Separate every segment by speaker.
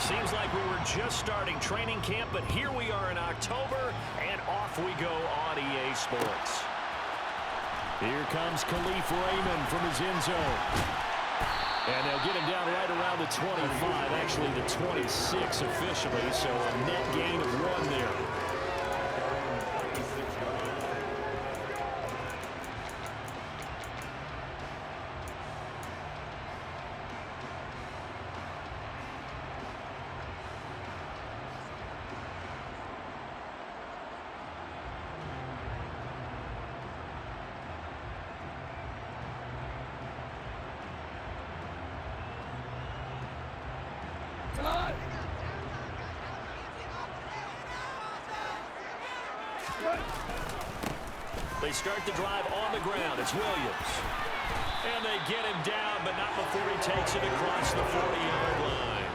Speaker 1: Seems like we were just starting training camp, but here we are in October, and off we go on EA Sports. Here comes Khalif Raymond from his end zone. And they'll get him down right around the 25, actually the 26 officially, so a net gain of 1 there. They start the drive on the ground. It's Williams. And they get him down, but not before he takes it across the 40-yard line.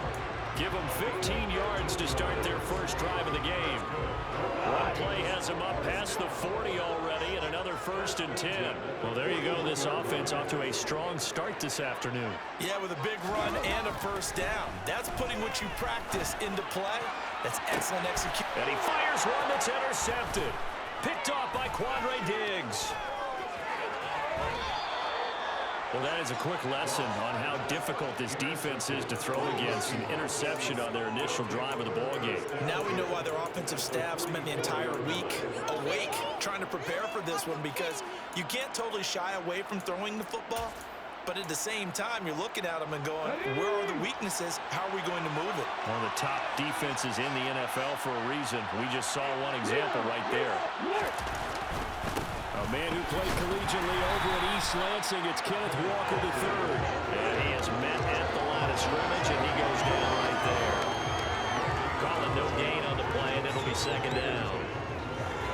Speaker 1: Give them 15 yards to start their first drive of the game. One play has him up past the 40 already, and another 1st and 10. Well, there you go. This offense off to a strong start this afternoon.
Speaker 2: Yeah, with a big run and a first down. That's putting what you practice into play. That's excellent execution.
Speaker 1: And he fires one that's intercepted. Picked off by Quandre Diggs. Well, that is a quick lesson on how difficult this defense is to throw against. An interception on their initial drive of the ballgame.
Speaker 2: Now we know why their offensive staff spent the entire week awake trying to prepare for this one, because you can't totally shy away from throwing the football. But at the same time, you're looking at them and going, where are the weaknesses? How are we going to move it?
Speaker 1: One of the top defenses in the NFL for a reason. We just saw one example right there. A man who played collegiately over at East Lansing, it's Kenneth Walker III. And he is met at the line of scrimmage, and he goes down right there. Calling no gain on the play, and it'll be 2nd down.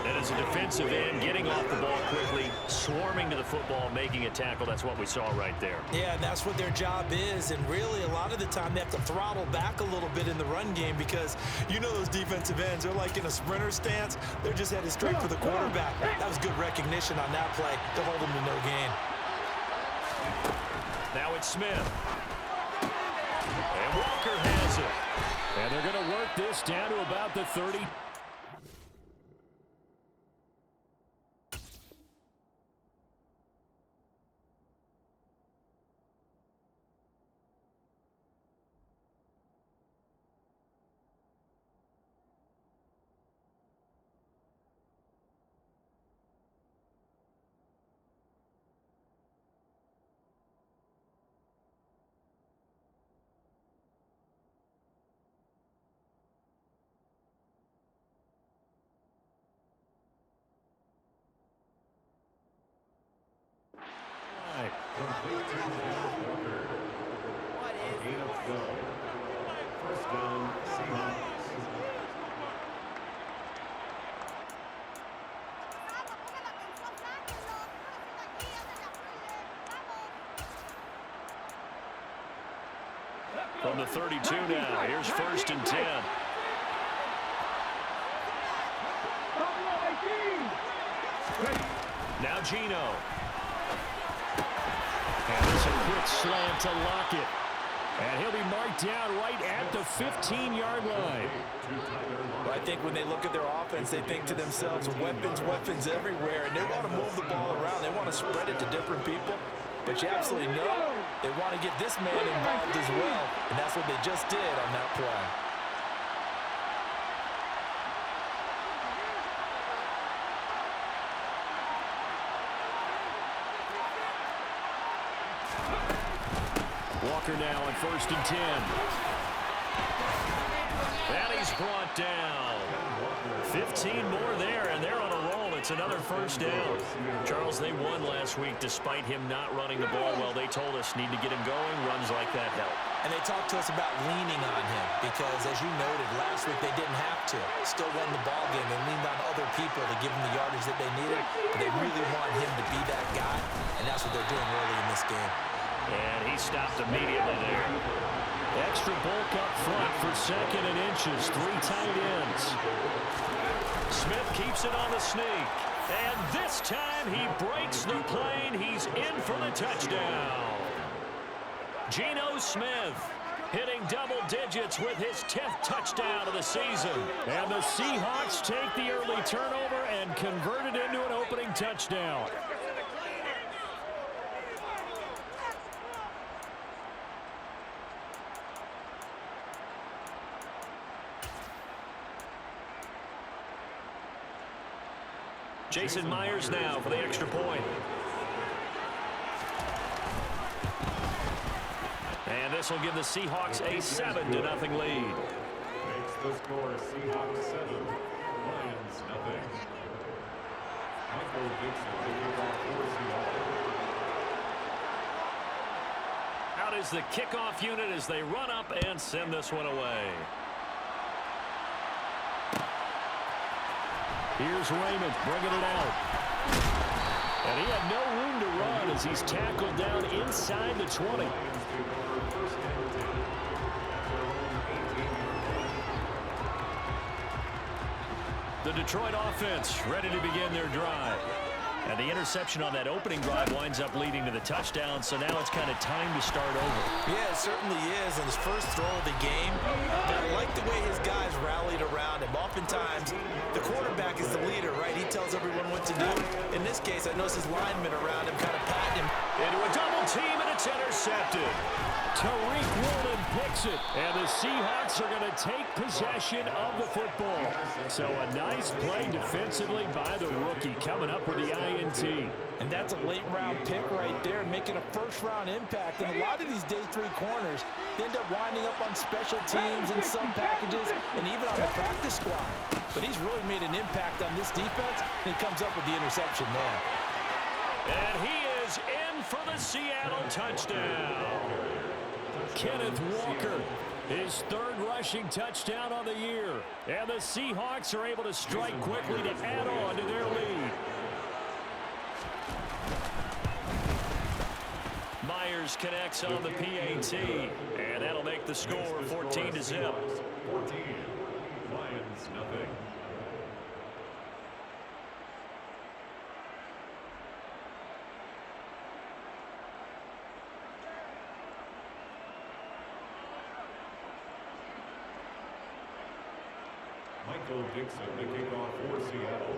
Speaker 1: And as a defensive end, getting off the ball quickly, swarming to the football, making a tackle. That's what we saw right there.
Speaker 2: Yeah, and that's what their job is. And really, a lot of the time, they have to throttle back a little bit in the run game, because you know those defensive ends, they're like in a sprinter stance. They're just headed straight for the quarterback. That was good recognition on that play to hold them to no gain.
Speaker 1: Now it's Smith. And Walker has it. And they're going to work this down to about the 30. From the 32 now, here's 1st and 10. Now Gino. And it's a quick slant to Lockett. And he'll be marked down right at the 15-yard line.
Speaker 2: Well, I think when they look at their offense, they think to themselves, weapons, weapons everywhere, and they want to move the ball around. They want to spread it to different people. But you absolutely know they want to get this man involved as well, and that's what they just did on that play.
Speaker 1: Walker now on 1st and 10. And he's brought down. 15 more there, and they're on a roll. It's another 1st down. Charles, they won last week despite him not running the ball well. They told us need to get him going. Runs like that help.
Speaker 2: And they talked to us about leaning on him because, as you noted, last week they didn't have to. Still won the ball game. They leaned on other people to give them the yardage that they needed. But they really want him to be that guy, and that's what they're doing early in this game.
Speaker 1: And he stopped immediately there. Extra bulk up front for 2nd and inches. 3 tight ends. Smith keeps it on the sneak. And this time he breaks the plane. He's in for the touchdown. Geno Smith Hitting double digits with his 10th touchdown of the season. And the Seahawks take the early turnover and convert it into an opening touchdown. Jason Myers now for the extra point. And this will give the Seahawks a 7-0 lead.
Speaker 3: Makes the score Seahawks 7, Lions nothing. Michael Dixon taking off for Seattle.
Speaker 1: Out is the kickoff unit as they run up and send this one away. Here's Raymond bringing it out. And he had no room to run as he's tackled down inside the 20. The Detroit offense ready to begin their drive. And the interception on that opening drive winds up leading to the touchdown, so now it's kind of time to start over.
Speaker 2: Yeah, it certainly is. And his first throw of the game, I like the way his guys rallied around him. Oftentimes, the quarterback is the leader, right? He tells everyone what to do. In this case, I notice his linemen around him kind of patting him.
Speaker 1: Into a double team, and it's intercepted. Tariq Woolen picks it, and the Seahawks are going to take possession of the football. So a nice play defensively by the rookie, coming up with the INT.
Speaker 2: And that's a late-round pick right there, making a first-round impact. And a lot of these day 3 corners end up winding up on special teams and some packages and even on the practice squad. But he's really made an impact on this defense, and he comes up with the interception there.
Speaker 1: And he is in for the Seattle touchdown. Kenneth Walker, his 3rd rushing touchdown on the year. And the Seahawks are able to strike quickly to add on to their lead. Myers connects on the PAT, and that'll make the score 14-0.
Speaker 3: 14, Lions nothing. Michael Dixon, the kickoff for Seattle.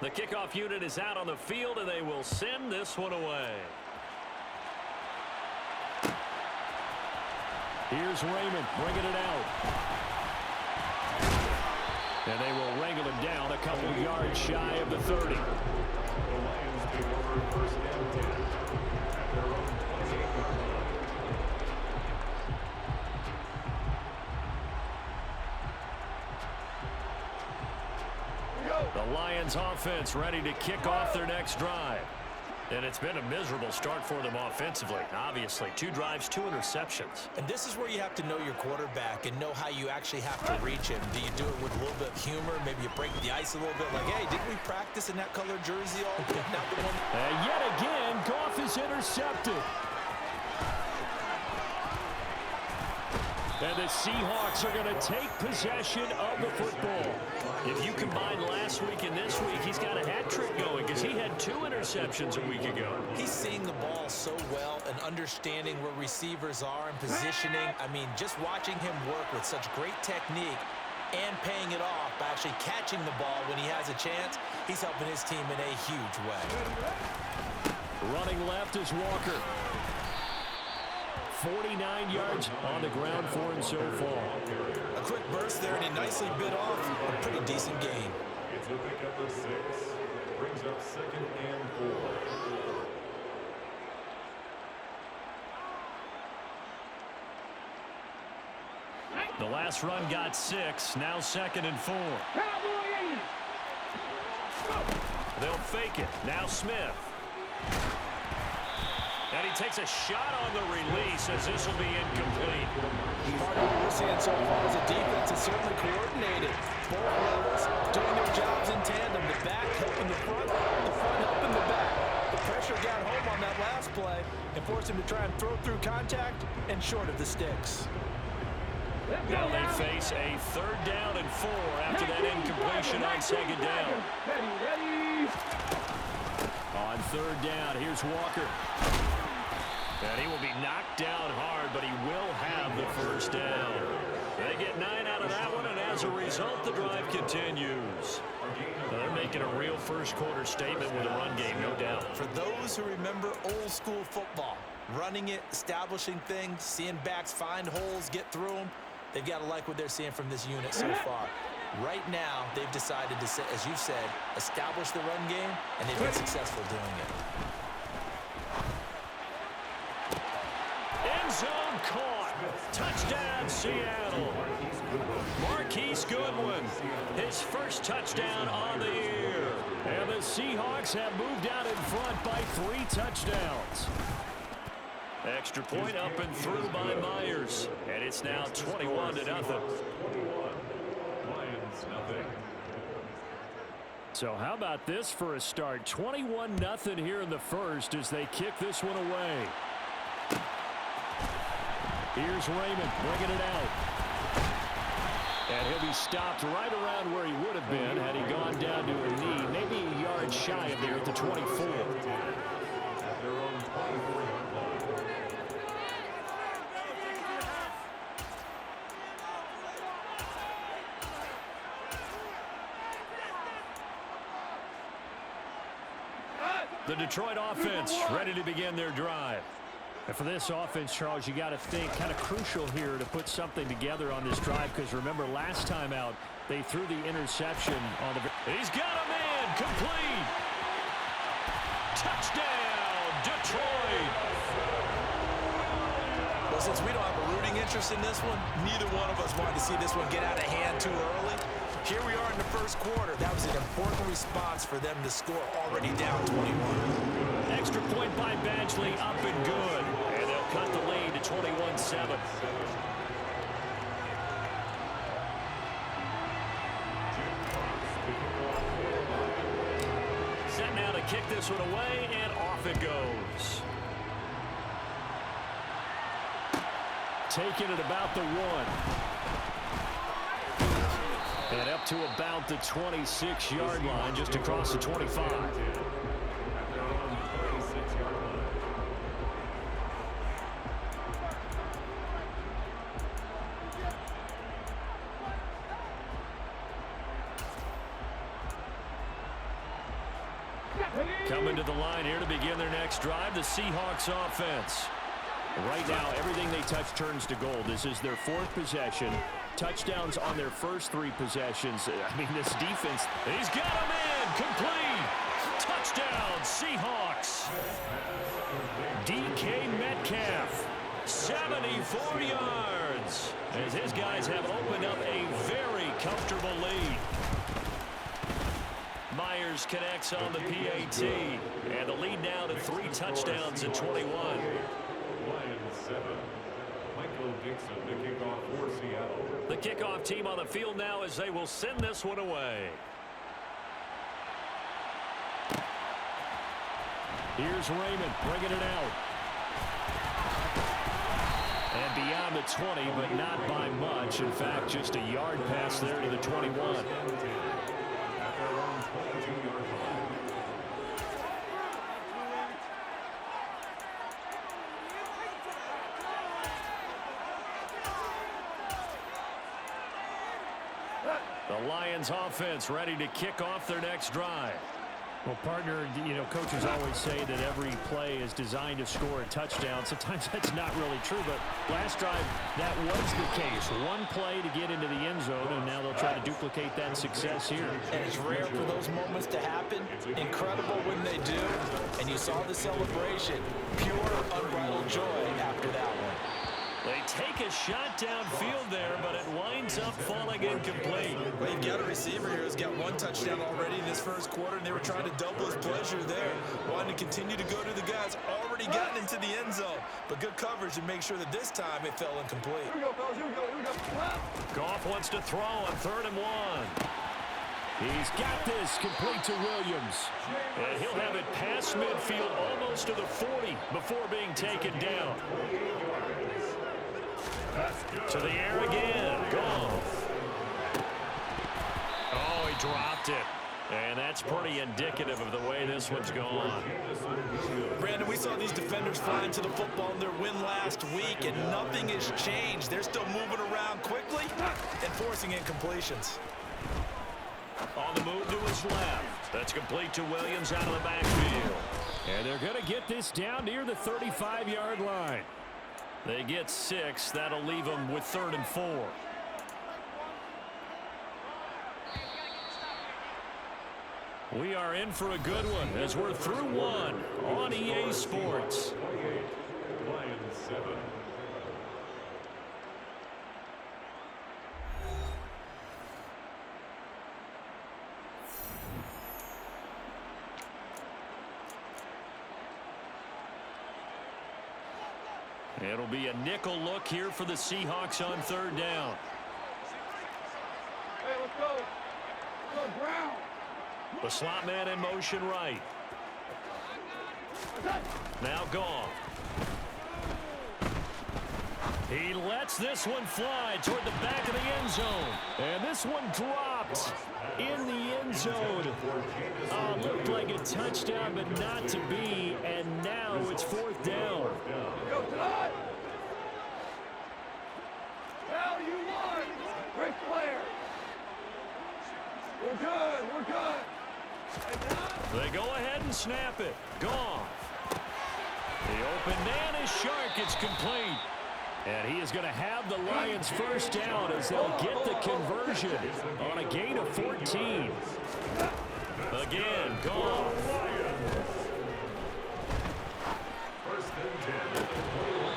Speaker 1: The kickoff unit is out on the field, and they will send this one away. Here's Raymond bringing it out. And they will wrangle him down a couple of yards shy of the 30.
Speaker 3: The Lions take over first and 10 at their own 28-yard line.
Speaker 1: The Lions offense ready to kick off their next drive. And it's been a miserable start for them offensively. Obviously, 2 drives, 2 interceptions.
Speaker 2: And this is where you have to know your quarterback and know how you actually have to reach him. Do you do it with a little bit of humor? Maybe you break the ice a little bit like, hey, didn't we practice in that color jersey all not the one?
Speaker 1: And yet again, Goff is intercepted. And the Seahawks are going to take possession of the football. If you combine last week and this week, he's got a hat trick going because he had 2 interceptions a week ago.
Speaker 2: He's seeing the ball so well and understanding where receivers are and positioning. I mean, just watching him work with such great technique and paying it off by actually catching the ball when he has a chance, he's helping his team in a huge way.
Speaker 1: Running left is Walker. 49 yards on the ground for him so far.
Speaker 2: A quick burst there, and he nicely bit off a pretty decent gain.
Speaker 3: It's a pickup of 6. Brings up 2nd and 4.
Speaker 1: The last run got 6. Now 2nd and 4. They'll fake it. Now Smith. And he takes a shot on the release as this will be incomplete.
Speaker 2: Part of what we're seeing so far is the defense is certainly coordinated. Both levels doing their jobs in tandem. The back helping the front helping the back. The pressure got home on that last play and forced him to try and throw through contact and short of the sticks.
Speaker 1: Now they face a 3rd down and 4 after that incompletion on 2nd down. On 3rd down, here's Walker. And he will be knocked down hard, but he will as a result, the drive continues. They're making a real first-quarter statement with a run game, no doubt.
Speaker 2: For those who remember old-school football, running it, establishing things, seeing backs find holes, get through them, they've got to like what they're seeing from this unit so far. Right now, they've decided to, as you've said, establish the run game, and they've been successful doing it.
Speaker 1: End zone caught. Touchdown, Seattle. Marquise Goodwin, his first touchdown on the year. And the Seahawks have moved out in front by 3 touchdowns. Extra point up and through by Myers. And it's now 21-0. So how about this for a start? 21-0 here in the first as they kick this one away. Here's Raymond bringing it out. And he'll be stopped right around where he would have been had he gone down to a knee, maybe a yard shy of there at the 24. The Detroit offense ready to begin their drive. And for this offense, Charles, you got to think kind of crucial here to put something together on this drive, because remember last time out they threw the interception on the. He's got a man complete. Touchdown, Detroit.
Speaker 2: Well, since we don't have a rooting interest in this one, neither one of us wanted to see this one get out of hand too early. Here we are in the first quarter. That was an important response for them to score already down 21.
Speaker 1: Extra point by Badgley, up and good. And they'll cut the lead to 21-7. Set now to kick this one away, and off it goes. Taking it about the 1. And up to about the 26-yard line, just across the 25. Coming to the line here to begin their next drive, the Seahawks offense. Right now, everything they touch turns to gold. This is their 4th possession. Touchdowns on their first 3 possessions. I mean, this defense. He's got a man complete. Touchdown, Seahawks. DK Metcalf, 74 yards. As his guys have opened up a very comfortable lead. Myers connects on the PAT. And the lead now to 3 touchdowns at 21.
Speaker 3: Lions 7. Michael Dixon, the kickoff for Seattle.
Speaker 1: The kickoff team on the field now as they will send this one away. Here's Raymond bringing it out. And beyond the 20, but not by much. In fact, just a yard pass there to the 21. The Lions offense ready to kick off their next drive. Well, partner, you know, coaches always say that every play is designed to score a touchdown. Sometimes that's not really true, but last drive, that was the case. One play to get into the end zone, and now they'll try to duplicate that success here.
Speaker 2: And it's rare for those moments to happen. Incredible when they do. And you saw the celebration. Pure, unbridled joy after that one.
Speaker 1: They take a shot downfield there, but it winds up falling incomplete.
Speaker 2: Well, you've got a receiver here who's got 1 touchdown already in this first quarter, and they were trying to double his pleasure there. Wanting to continue to go to the guys already gotten into the end zone. But good coverage to make sure that this time it fell incomplete.
Speaker 3: Here we go, fellas. Here we go. Here we go.
Speaker 1: Goff wants to throw on 3rd and 1. He's got this complete to Williams. And he'll have it past midfield almost to the 40 before being taken down. To the air again. Goff. Oh, he dropped it. And that's pretty indicative of the way this one's gone.
Speaker 2: Brandon, we saw these defenders flying to the football in their win last week, and nothing has changed. They're still moving around quickly and forcing incompletions.
Speaker 1: On the move to his left. That's complete to Williams out of the backfield. And they're going to get this down near the 35-yard line. They get 6. That'll leave them with 3rd and 4. We are in for a good one as we're through one on EA Sports.
Speaker 3: Lions 7.
Speaker 1: It'll be a nickel look here for the Seahawks on 3rd down.
Speaker 3: Hey, let's go. Go, Brown.
Speaker 1: The slot man in motion right. Now Goff. He lets this one fly toward the back of the end zone. And this one dropped in the end zone. Looked like a touchdown, but not to be. And now it's 4th down.
Speaker 3: Go, Todd. Hell, you won. Great player. We're good. We're good.
Speaker 1: They go ahead and snap it. Goff. The open man is Shark. It's complete. And he is going to have the Lions first down as they'll get the conversion on a gain of 14. Again, Goff.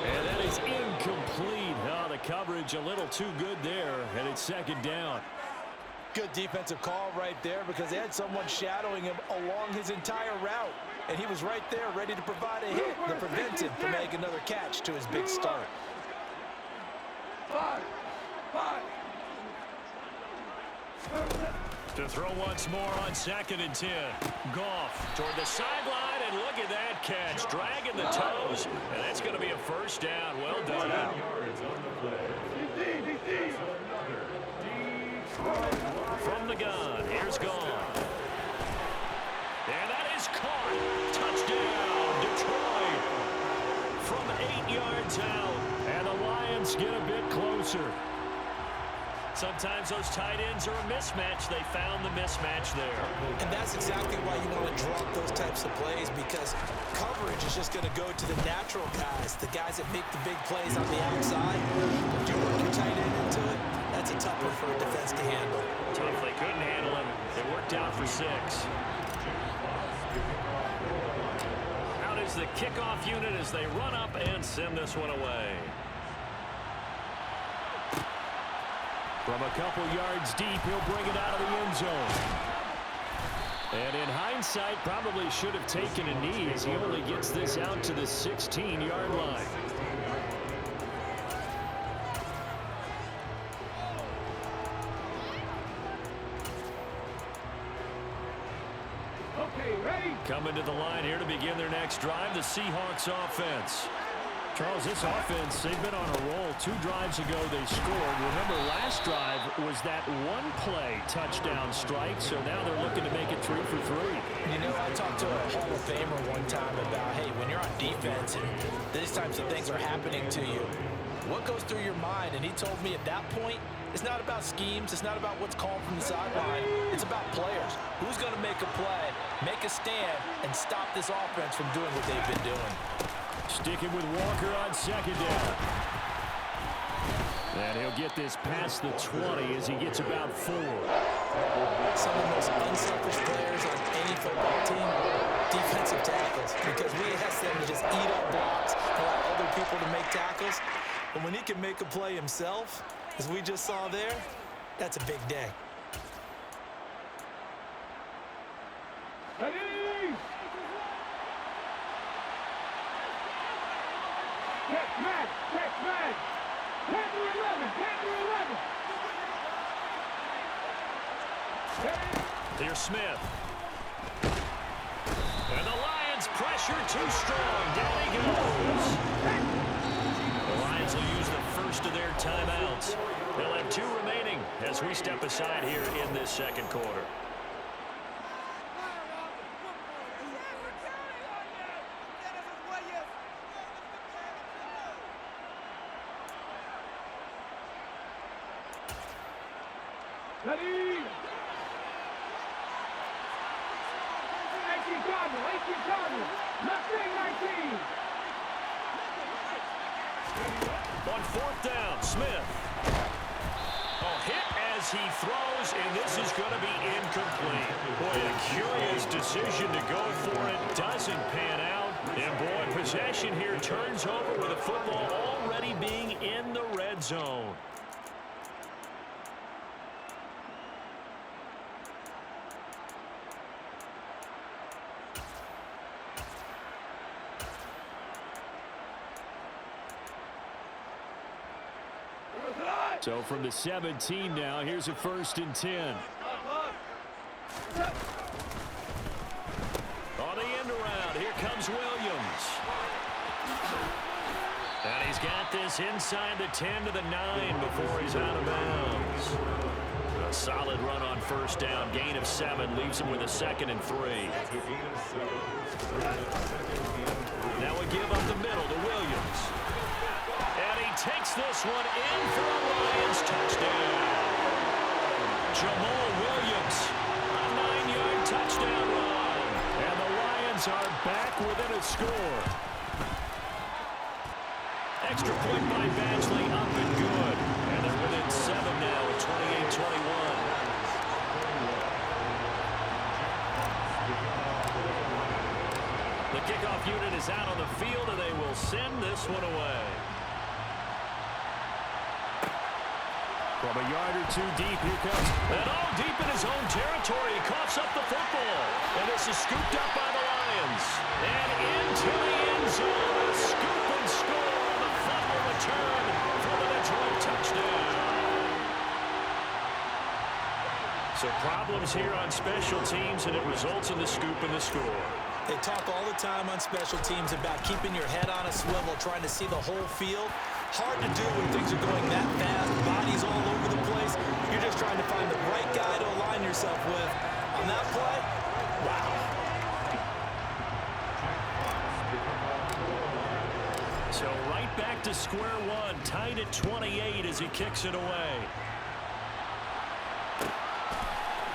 Speaker 1: And that is incomplete. Oh, the coverage a little too good there, and it's 2nd down.
Speaker 2: Good defensive call right there because they had someone shadowing him along his entire route. And he was right there ready to provide a hit that prevents him from making another catch to his big start.
Speaker 3: 5.
Speaker 1: To throw once more on 2nd and 10. Goff toward the sideline, and look at that catch. Dragging the toes, and that's going to be a first down. Well done. From the gun, here's Goff. And that is caught. Touchdown, Detroit. From 8 yards out, and the Lions get a bit closer. Sometimes those tight ends are a mismatch. They found the mismatch there.
Speaker 2: And that's exactly why you want to drop those types of plays, because coverage is just going to go to the natural guys, the guys that make the big plays on the outside. Do you work your tight end into it? That's a tough one for a defense to handle.
Speaker 1: Tough. They couldn't handle him. They worked out for 6. Out is the kickoff unit as they run up and send this one away. From a couple yards deep, he'll bring it out of the end zone. And in hindsight, probably should have taken a knee as he only gets this out to the 16-yard line.
Speaker 3: Okay, ready?
Speaker 1: Coming to the line here to begin their next drive, the Seahawks offense. Charles, this offense, they've been on a roll. 2 drives ago, they scored. Remember, last drive was that one-play touchdown strike, so now they're looking to make it 3 for 3.
Speaker 2: You know, I talked to a Hall of Famer one time about, hey, when you're on defense and these types of things are happening to you, what goes through your mind? And he told me at that point, it's not about schemes. It's not about what's called from the sideline. It's about players. Who's going to make a play, make a stand, and stop this offense from doing what they've been doing.
Speaker 1: Sticking with Walker on 2nd down. And he'll get this past the 20 as he gets about 4.
Speaker 2: Some of the most unselfish players on any football team, defensive tackles, because we ask them to just eat up blocks, allow other people to make tackles. But when he can make a play himself, as we just saw there, that's a big day.
Speaker 3: Ready? Catch Matt! Catch Matt! 10 to 11! 10 to 11!
Speaker 1: Here's Smith. And the Lions pressure too strong. Down he goes. The Lions will use the first of their timeouts. They'll have 2 remaining as we step aside here in this 2nd quarter.
Speaker 3: Ready? 18 Cardinal. Left wing 19.
Speaker 1: On fourth down, Smith. Hit as he throws, and this is going to be incomplete. Boy, a curious decision to go for it. Doesn't pan out. And, boy, possession here turns over with the football already being in the red zone. So from the 17 now, here's a 1st and 10. On the end around, here comes Williams. And he's got this inside the 10 to the 9 before he's out of bounds. A solid run on 1st down, gain of 7, leaves him with a 2nd and 3. Now a give up the middle to Williams. And he takes this one in for a Lions touchdown. Jamal Williams, a 9-yard touchdown run. And the Lions are back within a score. Extra point by Badgley, up and good. And they're within 7 now at 28-21. The kickoff unit is out on the field, and they will send this one away. From a yard or 2 deep, here comes. And deep in his own territory, he coughs up the football. And this is scooped up by the Lions. And into the end zone, a scoop and score on the fumble return for the Detroit touchdown. So problems here on special teams, and it results in the scoop and the score.
Speaker 2: They talk all the time on special teams about keeping your head on a swivel, trying to see the whole field. Hard to do when things are going that fast, bodies all over the place. You're just trying to find the right guy to align yourself with. On that play, wow.
Speaker 1: So right back to square one, tied at 28 as he kicks it away.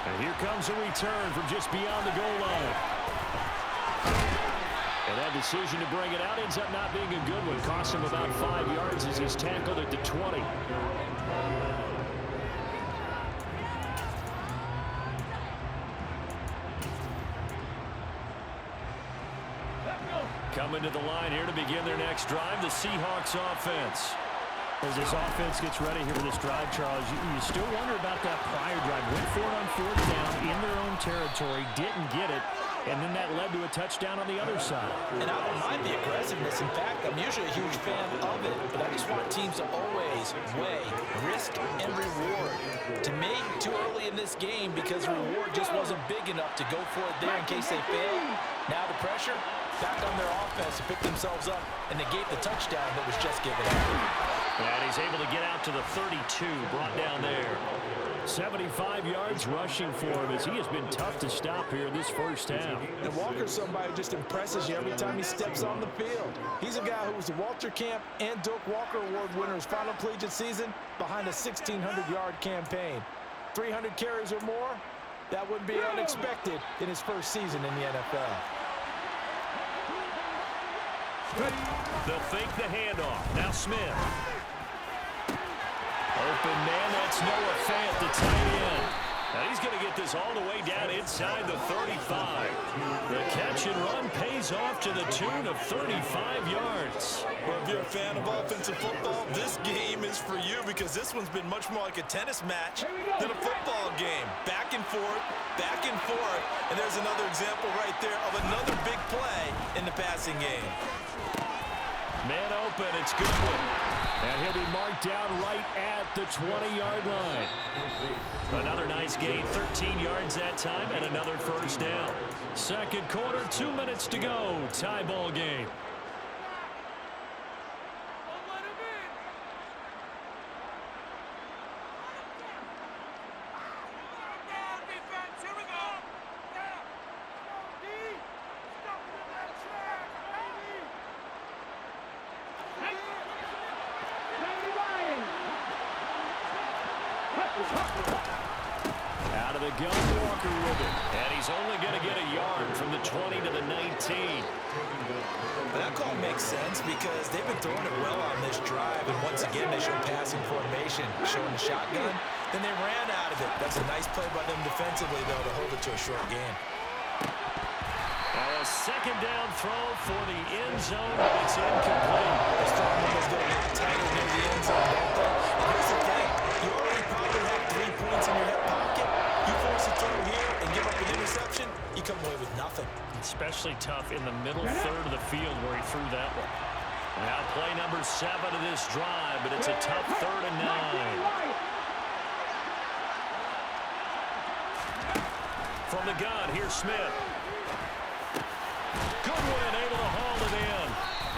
Speaker 1: And here comes a return from just beyond the goal line. And that decision to bring it out ends up not being a good one. Cost him about 5 yards as he's tackled at the 20. Coming to the line here to begin their next drive, the Seahawks offense. As this offense gets ready here for this drive, Charles, you still wonder about that prior drive. Went for it on 4th down in their own territory, didn't get it, and then that led to a touchdown on the other side.
Speaker 2: And I don't mind the aggressiveness. In fact, I'm usually a huge fan of it, but I just want teams to always weigh risk and reward. To me, too early in this game because reward just wasn't big enough to go for it there in case they failed. Now the pressure back on their offense to pick themselves up, and they gave the touchdown that was just given up.
Speaker 1: And he's able to get out to the 32, brought down there. 75 yards rushing for him as he has been tough to stop here this first half.
Speaker 2: And Walker's somebody who just impresses you every time he steps on the field. He's a guy who was the Walter Camp and Doak Walker Award winner his final collegiate season behind a 1,600-yard campaign. 300 carries or more, that wouldn't be unexpected in his first season in the NFL.
Speaker 1: They'll fake the handoff. Now Smith. Open man, that's Noah Fant, the tight end. Now he's going to get this all the way down inside the 35. The catch and run pays off to the tune of 35 yards.
Speaker 2: Well, if you're a fan of offensive football, this game is for you because this one's been much more like a tennis match than a football game. Back and forth, and there's another example right there of another big play in the passing game.
Speaker 1: Man open, it's Goodwin. And he'll be marked down right at the 20-yard line. Another nice gain, 13 yards that time, and another first down. Second quarter, 2 minutes to go. Tie ball game. gun, Walker with it. And he's only going to get a yard from the 20 to the 19.
Speaker 2: That call makes sense because they've been throwing it well on this drive, and once again they showed passing formation, showing the shotgun. Then they ran out of it. That's a nice play by them defensively, though, to hold it to a short gain.
Speaker 1: A second down throw for the end zone, but it's incomplete.
Speaker 2: Those strong numbers go a little tighter near the end zone, don't they? And here's the thing. You already probably have 3 points in your hip pocket. You force a throw here and give up an interception, you come away with nothing.
Speaker 1: Especially tough in the middle third of the field where he threw that one. Now play number 7 of this drive, but it's a tough 3rd and 9. From the gun, here's Smith. Goodwin able to haul it in.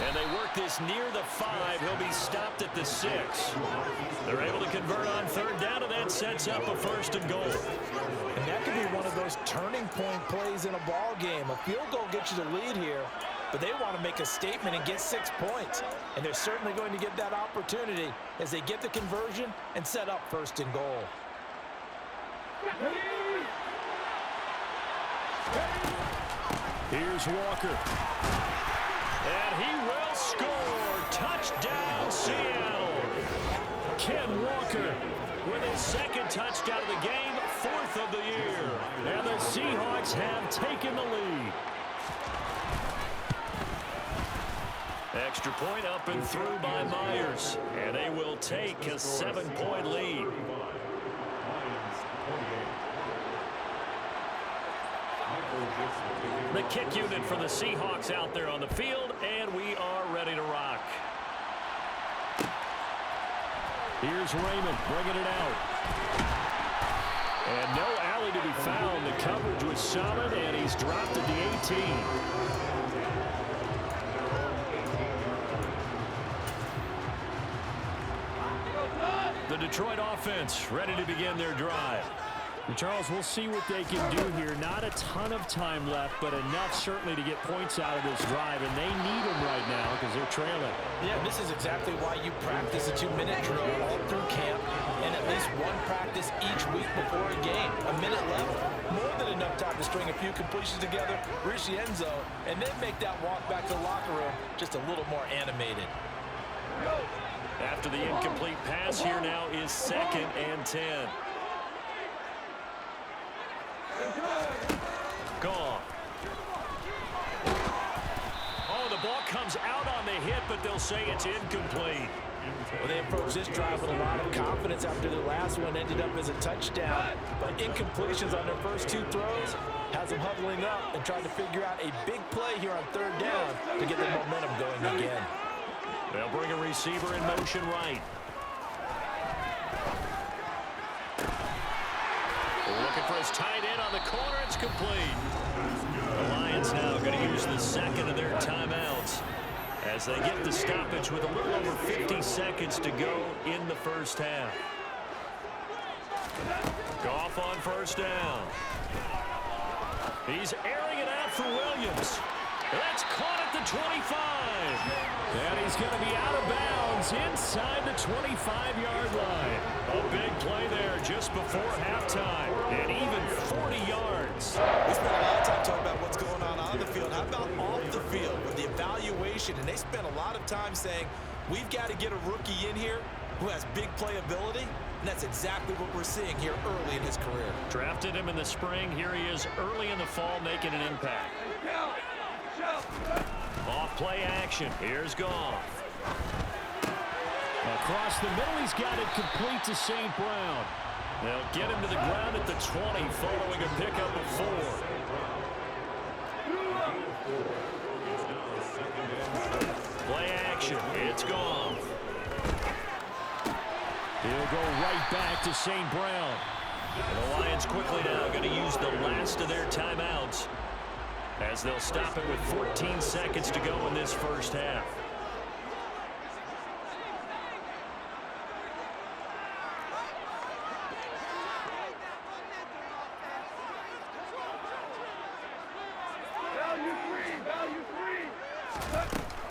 Speaker 1: And they work this near the 5. He'll be stopped at the 6. They're able to convert on 3rd down, and that sets up a 1st and goal.
Speaker 2: And that could be one of those turning point plays in a ball game. A field goal gets you the lead here, but they want to make a statement and get 6 points. And they're certainly going to get that opportunity as they get the conversion and set up 1st and goal.
Speaker 1: Here's Walker. And he will score. Touchdown, Seattle. Ken Walker with his 2nd touchdown of the game, 4th of the year. And the Seahawks have taken the lead. Extra point up and through by Myers. And they will take a 7-point lead. The kick unit for the Seahawks out there on the field, and we are ready to rock. Here's Raymond bringing it out. And no alley to be found. The coverage was solid, and he's dropped at the 18. The Detroit offense ready to begin their drive. And Charles, we'll see what they can do here. Not a ton of time left, but enough certainly to get points out of this drive, and they need them right now because they're trailing.
Speaker 2: Yeah, this is exactly why you practice a 2-minute drill all through camp and at least one practice each week before a game. A minute left, more than enough time to string a few completions together, reach the end zone, and then make that walk back to the locker room just a little more animated.
Speaker 1: After the incomplete pass, here now is 2nd and 10. Gone. Oh, the ball comes out on the hit, but they'll say it's incomplete.
Speaker 2: Well, they approached this drive with a lot of confidence after their last one ended up as a touchdown. But incompletions on their first 2 throws has them huddling up and trying to figure out a big play here on 3rd down to get the momentum going again.
Speaker 1: They'll bring a receiver in motion right. Looking for his tight end on the corner. It's complete. The Lions now going to use the 2nd of their timeouts as they get the stoppage with a little over 50 seconds to go in the 1st half. Goff on 1st down. He's airing it out for Williams. That's caught at the 25. And he's going to be out of bounds inside the 25-yard line. A big play there just before halftime. And even 40 yards.
Speaker 2: We spent a lot of time talking about what's going on the field. How about off the field with the evaluation? And they spent a lot of time saying, we've got to get a rookie in here who has big playability. And that's exactly what we're seeing here early in his career.
Speaker 1: Drafted him in the spring. Here he is early in the fall making an impact. Off play action. Here's Goff. Across the middle, he's got it complete to St. Brown. They'll get him to the ground at the 20 following a pickup of 4. Play action. It's Goff. He'll go right back to St. Brown. And the Lions quickly now going to use the last of their timeouts as they'll stop it with 14 seconds to go in this 1st half.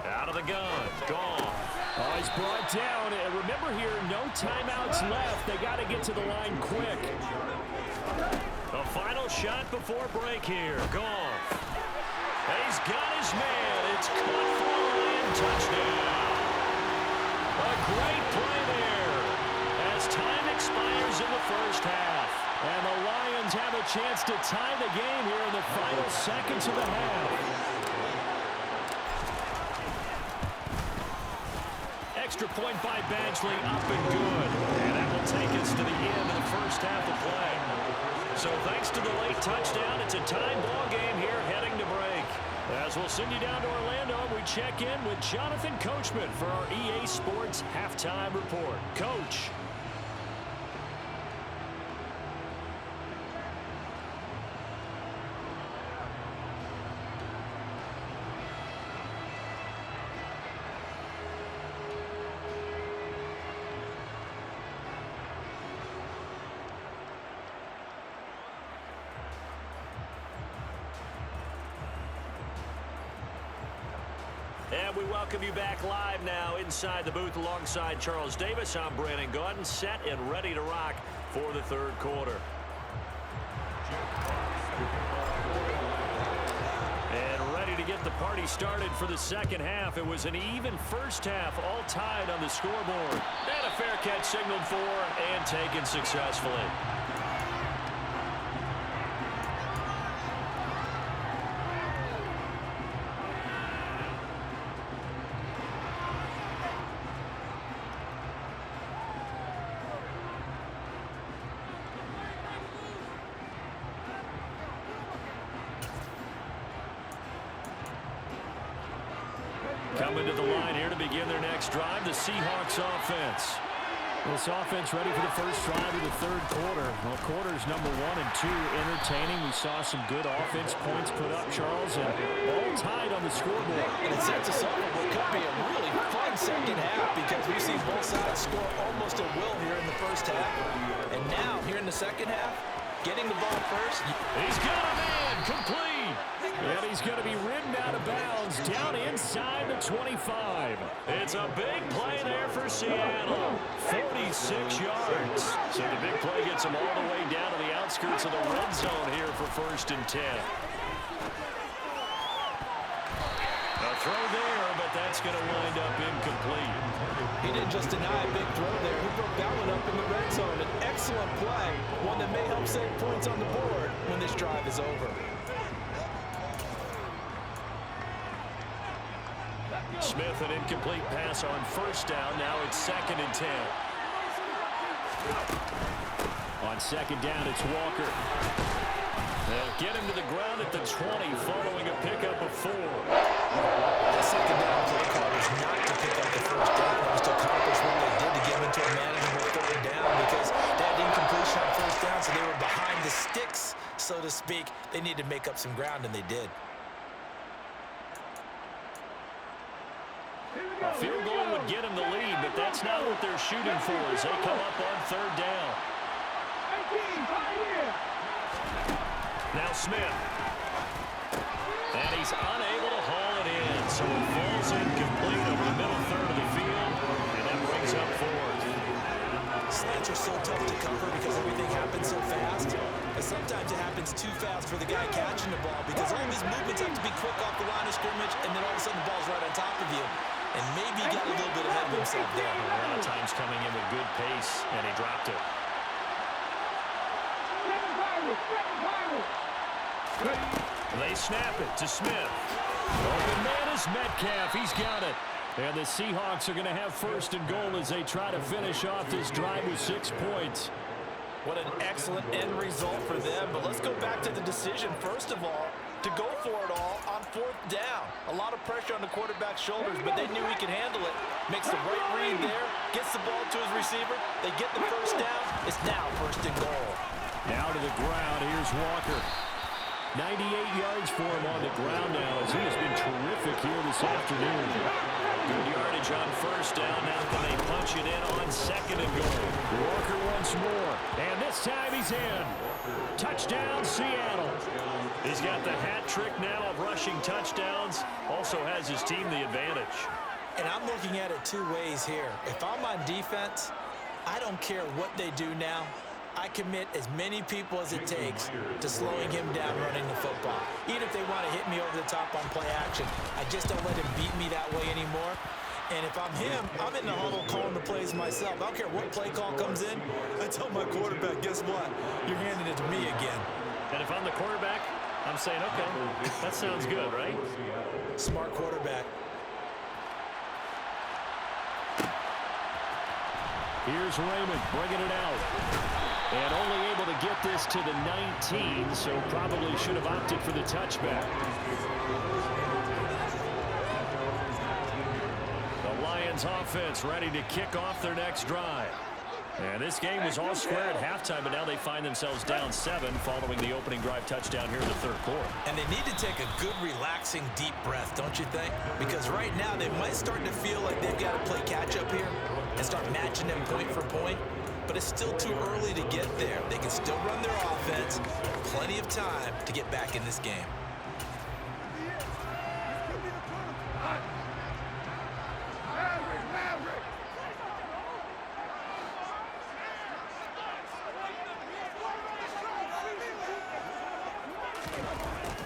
Speaker 1: Out of the gun. Gone. Oh, he's brought down. And remember here, no timeouts left. They got to get to the line quick. A shot before break here. Goff. He's got his man. It's caught for a Lion touchdown. A great play there as time expires in the first half. And the Lions have a chance to tie the game here in the final seconds of the half. Extra point by Badgley, up and good. And that will take us to the end of the first half of play. So thanks to the late touchdown, it's a tie ball game here heading to break. As we'll send you down to Orlando, we check in with Jonathan Coachman for our EA Sports Halftime Report. Coach. And we welcome you back live now inside the booth alongside Charles Davis. I'm Brandon Gaudin, set and ready to rock for the third quarter. And ready to get the party started for the second half. It was an even first half, all tied on the scoreboard. And a fair catch signaled for and taken successfully. Coming to the line here to begin their next drive, the Seahawks offense. This offense ready for the first drive of the third quarter. Well, quarters number 1 and 2 entertaining. We saw some good offense points put up, Charles, and all tied on the scoreboard.
Speaker 2: And it sets us up for what could be a really fun second half because we've seen both sides score almost at will here in the first half. And now, here in the second half, getting the ball first.
Speaker 1: He's got a man, complete. And he's going to be ridden out of bounds down inside the 25. It's a big play there for Seattle. 46 yards. So the big play gets him all the way down to the outskirts of the red zone here for 1st and 10. A throw there, but that's going to wind up incomplete.
Speaker 2: He didn't just deny a big throw there. He broke that one up in the red zone. An excellent play, one that may help save points on the board when this drive is over.
Speaker 1: Smith, an incomplete pass on 1st down. Now it's 2nd and 10. On 2nd down, it's Walker. They'll get him to the ground at the 20 following a pickup of 4.
Speaker 2: The 2nd down play call was not to pick up the 1st down. It was to accomplish what they did to get into a manageable 3rd down because they had incompletion on 1st down, so they were behind the sticks, so to speak. They needed to make up some ground, and they did.
Speaker 1: A field goal would get him the lead, but that's not what they're shooting for as they come up on 3rd down. Now Smith. And he's unable to haul it in, so it falls incomplete over the middle 3rd of the field, and that brings up 4th.
Speaker 2: Slants are so tough to cover because everything happens so fast. And sometimes it happens too fast for the guy catching the ball because all these movements have to be quick off the line of scrimmage, and then all of a sudden the ball's right on top of you. And maybe he got a little bit ahead of himself there.
Speaker 1: A lot of times coming in with good pace, and he dropped it. They snap it to Smith. Open man is Metcalf. He's got it. And the Seahawks are going to have 1st and goal as they try to finish off this drive with 6 points.
Speaker 2: What an excellent end result for them. But let's go back to the decision, first of all, to go for it all on 4th down. A lot of pressure on the quarterback's shoulders, but they knew he could handle it. Makes the right read there, gets the ball to his receiver. They get the 1st down. It's now 1st and goal.
Speaker 1: Now to the ground. Here's Walker. 98 yards for him on the ground now as he has been terrific here this afternoon. Good yardage on 1st down. Now can they punch it in on 2nd and goal. Walker once more. And this time he's in. Touchdown, Seattle. He's got the hat trick now of rushing touchdowns. Also has his team the advantage.
Speaker 2: And I'm looking at it 2 ways here. If I'm on defense, I don't care what they do now. I commit as many people as it takes to slowing him down running the football. Even if they want to hit me over the top on play action, I just don't let him beat me that way anymore. And if I'm him, I'm in the huddle calling the plays myself. I don't care what play call comes in. I tell my quarterback, guess what? You're handing it to me again.
Speaker 1: And if I'm the quarterback, I'm saying, okay, that sounds good, right?
Speaker 2: Smart quarterback.
Speaker 1: Here's Raymond bringing it out. And only able to get this to the 19, so probably should have opted for the touchback. The Lions offense ready to kick off their next drive. And this game was all square at halftime, but now they find themselves down 7 following the opening drive touchdown here in the third quarter.
Speaker 2: And they need to take a good, relaxing, deep breath, don't you think? Because right now they might start to feel like they've got to play catch-up here and start matching them point for point. But it's still too early to get there. They can still run their offense. Plenty of time to get back in this game.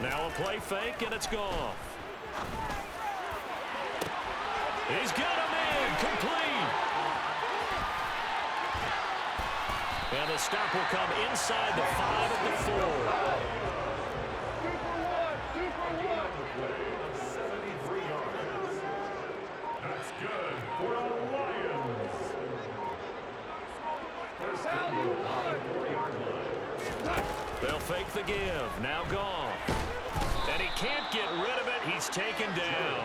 Speaker 1: Now a play fake, and it's gone. He's got him in, complete. And the stop will come inside the 5 at the 4.
Speaker 3: 73 yards. That's good for the Lions. First down, 4-yard line.
Speaker 1: They'll fake the give. Now gone. And he can't get rid of it. He's taken down.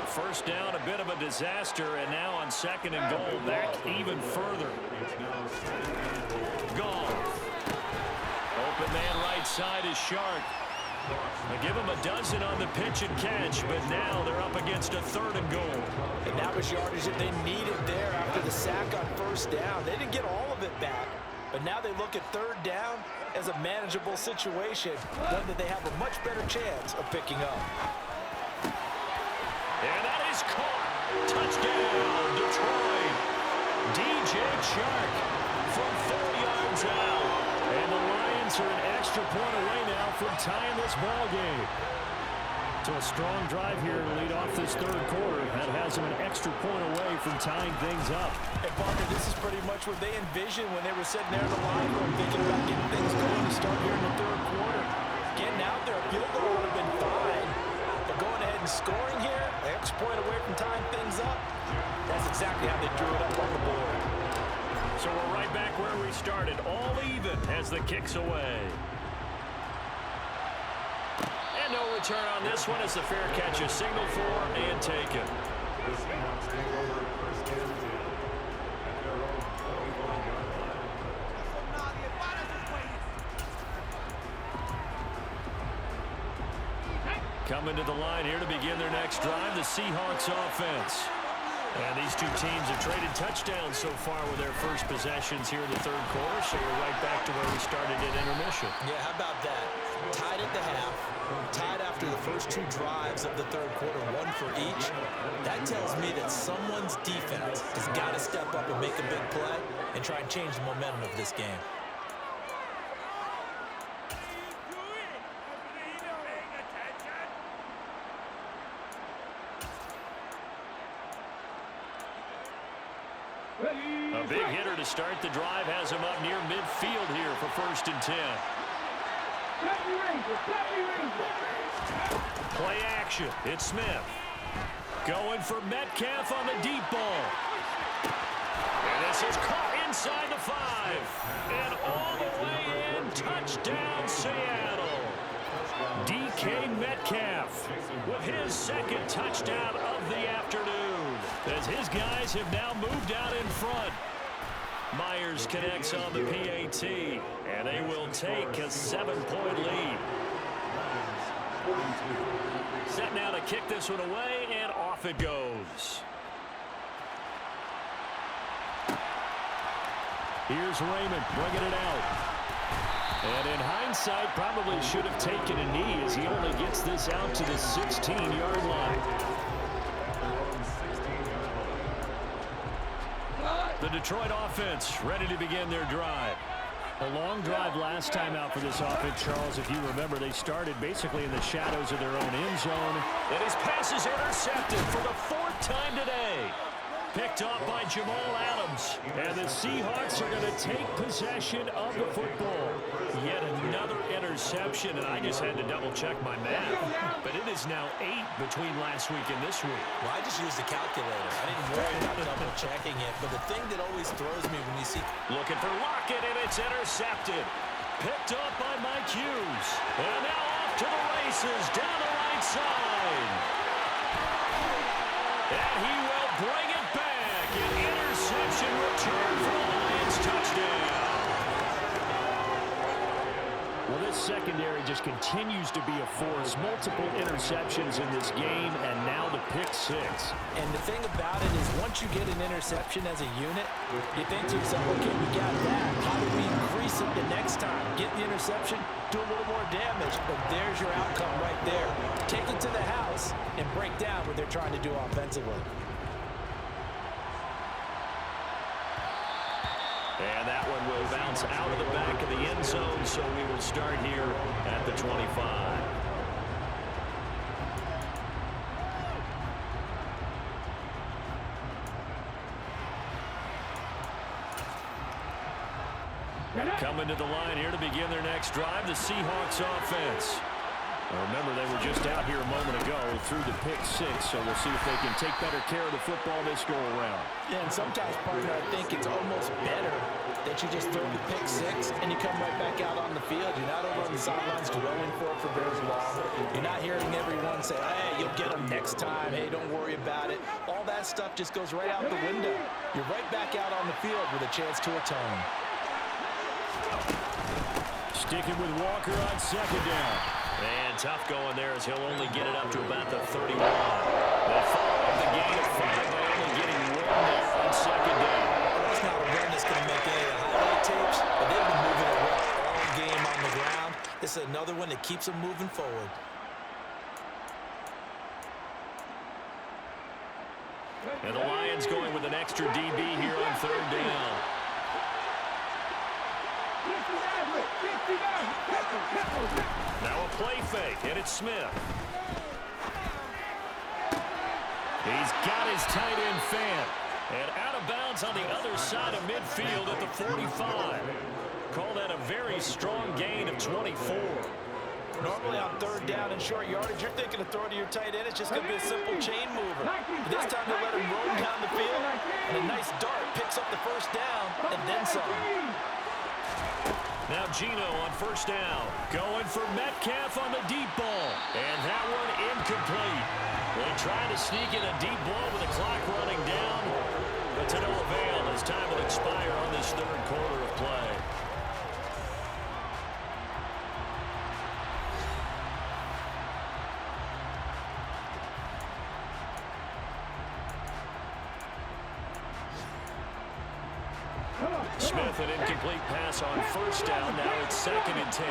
Speaker 1: First down, a bit of a disaster, and now on 2nd and goal, back even further. Goff. Open man right side is Shark. They give him a dozen on the pitch and catch, but now they're up against a 3rd and goal.
Speaker 2: And that was yardage that they needed there after the sack on first down. They didn't get all of it back, but now they look at 3rd down as a manageable situation, one that they have a much better chance of picking up.
Speaker 1: And that is caught. Touchdown, Detroit. DJ Chark from 4 yards out. And the Lions are an extra point away now from tying this ball game. So a strong drive here to lead off this 3rd quarter. That has them an extra point away from tying things up.
Speaker 2: Hey, Parker, this is pretty much what they envisioned when they were sitting there in the line room thinking about getting things going to start here in the 3rd quarter. Getting out there, a field goal would have been fine. But going ahead and scoring here, an extra point away from tying things up, that's exactly how they drew it up on the board.
Speaker 1: So we're right back where we started, all even as the kick's away. And no return on this one as the fair catch is signaled for and taken.
Speaker 3: The Seahawks take over first and 10 at their own 21-yard line.
Speaker 1: Coming to the line here to begin their next drive, the Seahawks offense. And these two teams have traded touchdowns so far with their first possessions here in the 3rd quarter, so we're right back to where we started at intermission.
Speaker 2: Yeah, how about that? Tied at the half, tied after the first 2 drives of the 3rd quarter, 1 for each. That tells me that someone's defense has got to step up and make a big play and try and change the momentum of this game.
Speaker 1: A big hitter to start the drive has him up near midfield here for 1st and 10. Play action. It's Smith. Going for Metcalf on the deep ball. And this is caught inside the 5. And all the way in. Touchdown, Seattle. DK Metcalf with his 2nd touchdown of the afternoon, as his guys have now moved out in front. Myers connects on the PAT, and they will take a 7-point lead. Set now to kick this one away, and off it goes. Here's Raymond bringing it out. And in hindsight, probably should have taken a knee as he only gets this out to the 16-yard line. The Detroit offense ready to begin their drive. A long drive last time out for this offense, Charles. If you remember, they started basically in the shadows of their own end zone. And his pass is intercepted for the 4th time today. Picked off by Jamal Adams. And the Seahawks are going to take possession of the football. Yet another interception, and I just had to double-check my math. But it is now 8 between last week and this week.
Speaker 2: Well, I just used the calculator. I didn't worry about double-checking it. But the thing that always throws me when you see...
Speaker 1: Looking for Lockett, and it's intercepted. Picked up by Mike Hughes. And now off to the races down the right side. And he will bring it back. An interception return for the Lions touchdown. Well, this secondary just continues to be a force. Multiple interceptions in this game, and now the pick 6.
Speaker 2: And the thing about it is once you get an interception as a unit, you think to yourself, okay, we got that. How do we increase it the next time? Get the interception, do a little more damage, but there's your outcome right there. Take it to the house and break down what they're trying to do offensively.
Speaker 1: And that one will bounce out of the back of the end zone, so we will start here at the 25. Coming to the line here to begin their next drive, the Seahawks offense. Well, remember, they were just out here a moment ago through the pick 6, so we'll see if they can take better care of the football this go-around.
Speaker 2: Yeah, and sometimes, partner, I think it's almost better that you just throw the pick 6 and you come right back out on the field. You're not over on the sidelines dwelling for it for very long. You're not hearing everyone say, hey, you'll get them next time. Hey, don't worry about it. All that stuff just goes right out the window. You're right back out on the field with a chance to atone.
Speaker 1: Sticking with Walker on 2nd down. And tough going there as he'll only get it up to about the 31. They follow up the gain of 5 by only getting 1 there on 2nd down.
Speaker 2: That's not a run that's going to make any of the highlight tapes, but they've been moving it all game on the ground. This is another one that keeps them moving forward.
Speaker 1: And the Lions going with an extra DB here on 3rd down. Now a play fake, and it's Smith. He's got his tight end fan. And out of bounds on the other side of midfield at the 45. Call that a very strong gain of 24.
Speaker 2: Normally on 3rd down and short yardage, you're thinking of throwing to your tight end. It's just going to be a simple chain mover. But this time they let him roll down the field, and a nice dart picks up the 1st down, and then some.
Speaker 1: Now Gino on 1st down. Going for Metcalf on the deep ball. And that one incomplete. They try to sneak in a deep ball with the clock running down. But to no avail as time will expire on this 3rd quarter of play. Smith, an incomplete pass on 1st down. Now it's 2nd and 10.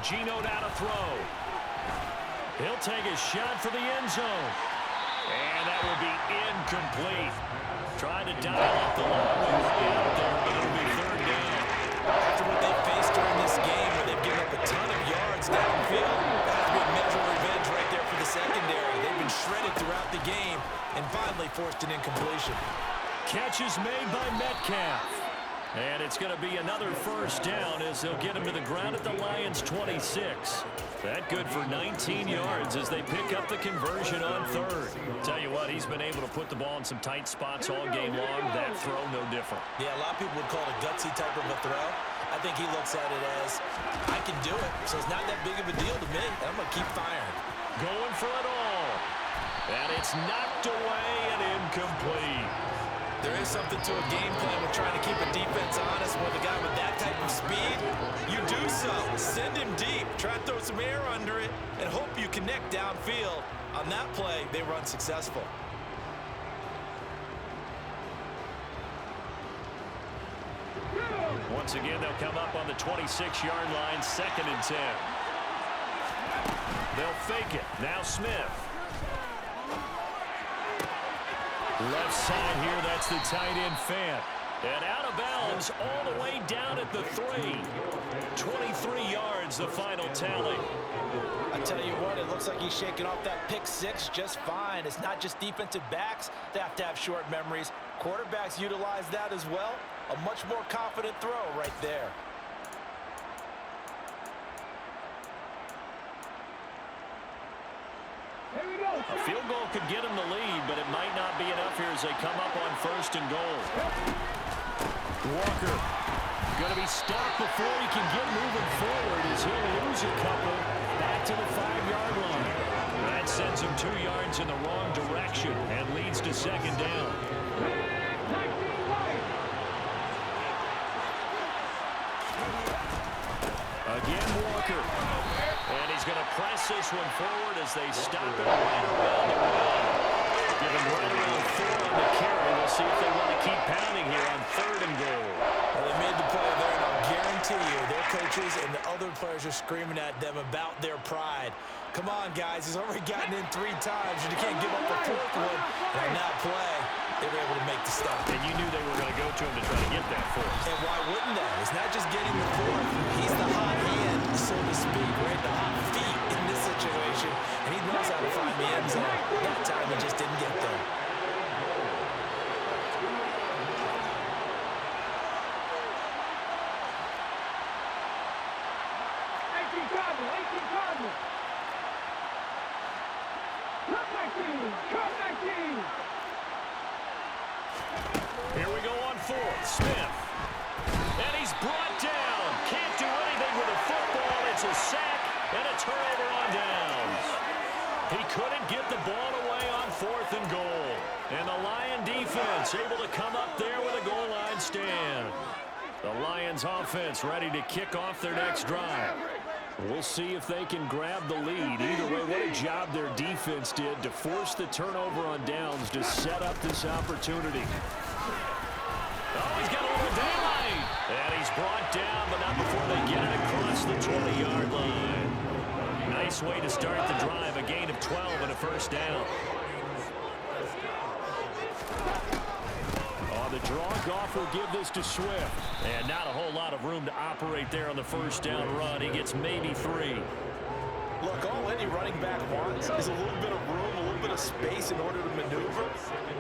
Speaker 1: Gino now to throw. He'll take a shot for the end zone. And that will be incomplete. Trying to dial up the long way out there, but it'll be 3rd down.
Speaker 2: After what they faced during this game where they've given up a ton of yards downfield, that would be a measure of revenge right there for the secondary. They've been shredded throughout the game and finally forced an incompletion.
Speaker 1: Catch is made by Metcalf. And it's going to be another 1st down as they'll get him to the ground at the Lions' 26. That good for 19 yards as they pick up the conversion on 3rd. Tell you what, he's been able to put the ball in some tight spots all game long. That throw, no different.
Speaker 2: Yeah, a lot of people would call it a gutsy type of a throw. I think he looks at it as, I can do it, so it's not that big of a deal to me. I'm going to keep firing.
Speaker 1: Going for it all. And it's knocked away and incomplete.
Speaker 2: There is something to a game plan with trying to keep a defense honest with a guy with that type of speed. You do so. Send him deep. Try to throw some air under it and hope you connect downfield. On that play, they were unsuccessful.
Speaker 1: Once again, they'll come up on the 26-yard line, 2nd and 10. They'll fake it. Now Smith. Left side here, that's the tight end Fant. And out of bounds all the way down at the 3. 23 yards, the final tally.
Speaker 2: I tell you what, it looks like he's shaking off that pick six just fine. It's not just defensive backs that have to have short memories. Quarterbacks utilize that as well. A much more confident throw right there.
Speaker 1: A field goal could get him the lead, but it might not be enough here as they come up on 1st and goal. Walker going to be stopped before he can get moving forward as he'll lose a couple back to the 5-yard line. That sends him 2 yards in the wrong direction and leads to 2nd down. Again, Walker. And he's going to press this one forward as they stop it right around the 1. Give him right around 4 on the carry. We'll see if they want to keep pounding here on 3rd and goal.
Speaker 2: Well, they made the play there, and I'll guarantee you their coaches and the other players are screaming at them about their pride. Come on, guys. He's already gotten in 3 times, and you can't give up a 4th one. And on that play, they were able to make the stop.
Speaker 1: And you knew they were going to go to him to try to get that 4th.
Speaker 2: And why wouldn't they? It's not just getting the 4th. He's the hot hand, so to speak, right? The hot feet in this situation. And he knows how to find the end zone. That time he just didn't get there.
Speaker 1: Here we go on 4th. Smith. And he's brought down. Can't do anything with a football. It's a sack and a turnover on downs. He couldn't get the ball away on 4th and goal. And the Lion defense able to come up there with a goal line stand. The Lions offense ready to kick off their next drive. We'll see if they can grab the lead. Either way, what a job their defense did to force the turnover on downs to set up this opportunity. Oh, he's got a little daylight. And he's brought down, but not before they get it across the 20-yard line. Nice way to start the drive. A gain of 12 and a 1st down. The draw golf will give this to Swift. And not a whole lot of room to operate there on the 1st down run. He gets maybe 3.
Speaker 2: Look, all any running back wants is a little bit of room, a little bit of space in order to maneuver.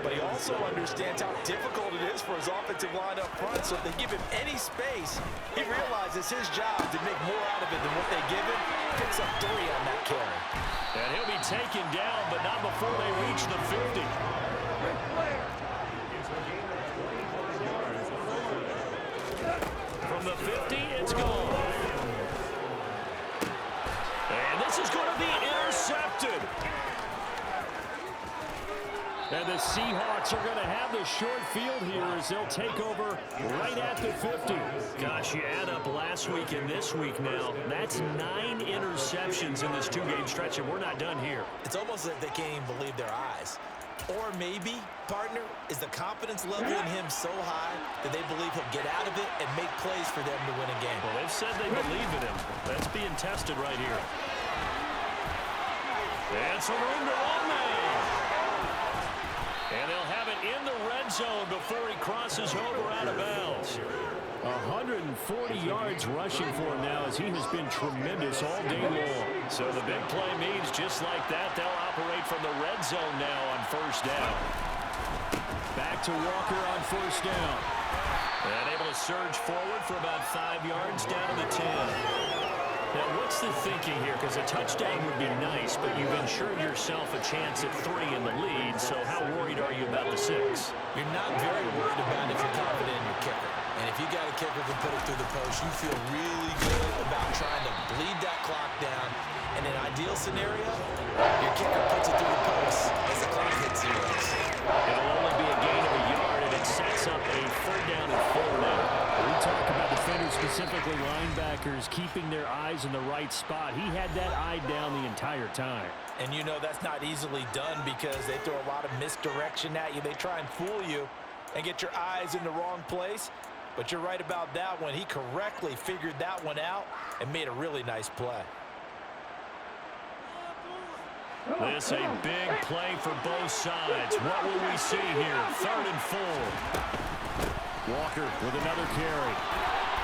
Speaker 2: But he also understands how difficult it is for his offensive line up front. So if they give him any space, he realizes his job to make more out of it than what they give him. Picks up 3 on that carry.
Speaker 1: And he'll be taken down, but not before they reach the 50. From the 50, it's gone. And this is going to be intercepted. And the Seahawks are going to have the short field here as they'll take over right at the 50. Gosh, you add up last week and this week now. That's 9 interceptions in this 2-game stretch, and we're not done here.
Speaker 2: It's almost like they can't even believe their eyes. Or maybe, partner, is the confidence level in him so high that they believe he'll get out of it and make plays for them to win a game.
Speaker 1: Well, they've said they believe in him. That's being tested right here. And some room to run now. And they'll have it in the red zone before he crosses over out of bounds. 140 yards rushing for him now as he has been tremendous all day long. So the big play means just like that, they'll operate from the red zone now on 1st down. Back to Walker on 1st down. And able to surge forward for about 5 yards down to the 10. Now, what's the thinking here? Because a touchdown would be nice, but you've ensured yourself a chance at 3 in the lead, so how worried are you about the 6?
Speaker 2: You're not very worried about it if you're confident in your kicker. And if you got a kicker who can put it through the post, you feel really good about trying to bleed that clock down. In an ideal scenario, your kicker puts it through the post as the clock hits 0.
Speaker 1: It'll only be a gain of a yard, and it sets up a 3rd down and 4 now. We talk about defenders, specifically linebackers, keeping their eyes in the right spot. He had that eye down the entire time.
Speaker 2: And you know that's not easily done because they throw a lot of misdirection at you. They try and fool you and get your eyes in the wrong place. But you're right about that one. He correctly figured that one out and made a really nice play.
Speaker 1: This a big play for both sides. What will we see here? 3rd and 4. Walker with another carry.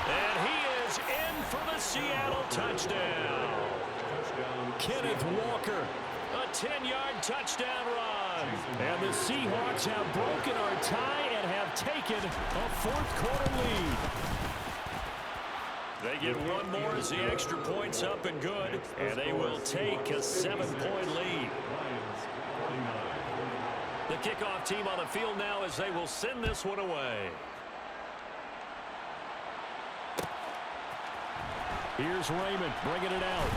Speaker 1: And he is in for the Seattle touchdown. Kenneth Walker, a 10-yard touchdown run. And the Seahawks have broken our tie and have taken a 4th quarter lead. They get one more as the extra point's up and good, and they will take a 7-point lead. The kickoff team on the field now as they will send this one away. Here's Raymond bringing it out.